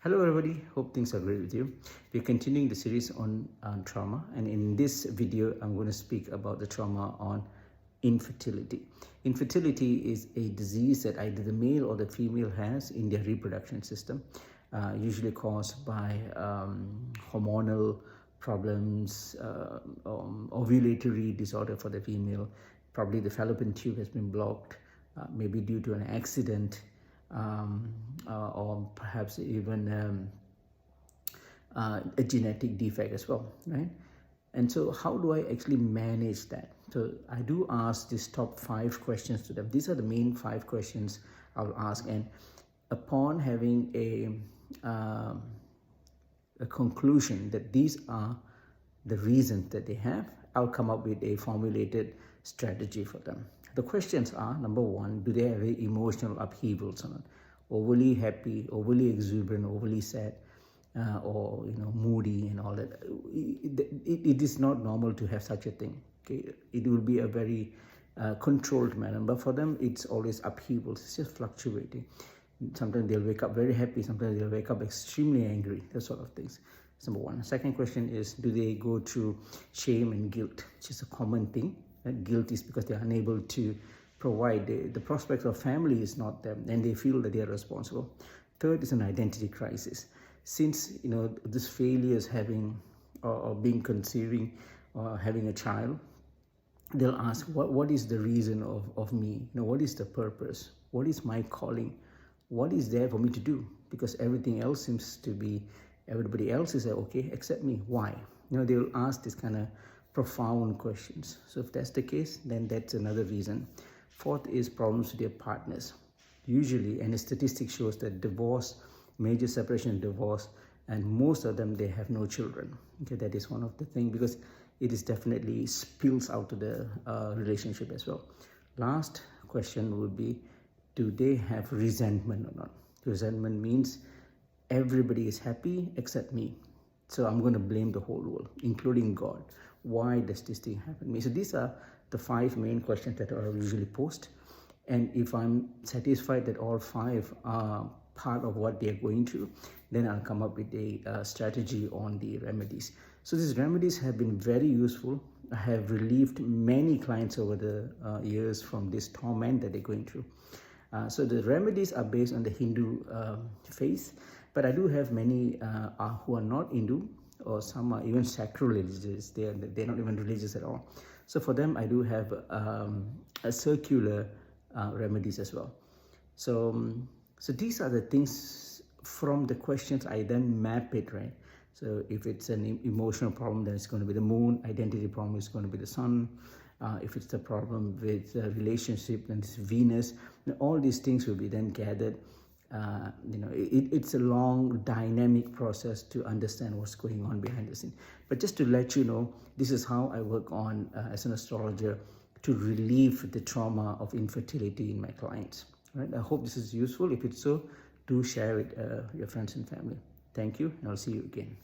Hello everybody, hope things are great with you. We're continuing the series on trauma, and in this video I'm going to speak about the trauma on infertility. Infertility is a disease that either the male or the female has in their reproduction system, usually caused by hormonal problems, ovulatory disorder for the female. Probably the fallopian tube has been blocked, maybe due to an accident, or perhaps even a genetic defect as well, right? And so how do I actually manage that? So I do ask these top 5 questions to them. These are the main 5 questions I'll ask, and upon having a conclusion that these are the reasons that they have, I'll come up with a formulated strategy for them. The questions are, number 1, do they have emotional upheavals or not? Overly happy, overly exuberant, overly sad, or moody and all that. It is not normal to have such a thing. Okay, it will be a very controlled manner, but for them it's always upheavals. It's just fluctuating. Sometimes they'll wake up very happy, sometimes they'll wake up extremely angry, that sort of things. That's number 1. Second question is, do they go through shame and guilt, which is a common thing. Guilt is because they're unable to provide. The prospect of family is not them, and they feel that they are responsible. Third is an identity crisis. Since this failure is having or being conceiving or having a child, they'll ask, what is the reason of me? What is the purpose? What is my calling? What is there for me to do? Because everything else seems to be, everybody else is okay except me. Why? They will ask this kind of profound questions. So if that's the case, then that's another reason. Fourth is problems with their partners. Usually, and the statistic shows that divorce, major separation and divorce, and most of them, they have no children. Okay, that is one of the things, because it is definitely spills out to the relationship as well. Last question would be, do they have resentment or not? Resentment means everybody is happy except me. So I'm going to blame the whole world, including God. Why does this thing happen to me? So these are the 5 main questions that I usually post. And if I'm satisfied that all 5 are part of what they're going through, then I'll come up with a strategy on the remedies. So these remedies have been very useful. I have relieved many clients over the years from this torment that they're going through. So the remedies are based on the Hindu faith, but I do have many who are not Hindu, or some are even sacrilegious. They're not even religious at all. So for them, I do have a circular remedies as well. So these are the things from the questions. I then map it, right? So if it's an emotional problem, then it's going to be the moon. Identity problem is going to be the sun. If it's the problem with relationship, then it's Venus. And all these things will be then gathered. It's a long dynamic process to understand what's going on behind the scene. But just to let you know, this is how I work on as an astrologer to relieve the trauma of infertility in my clients. Right? I hope this is useful. If it's so, do share with your friends and family. Thank you, and I'll see you again.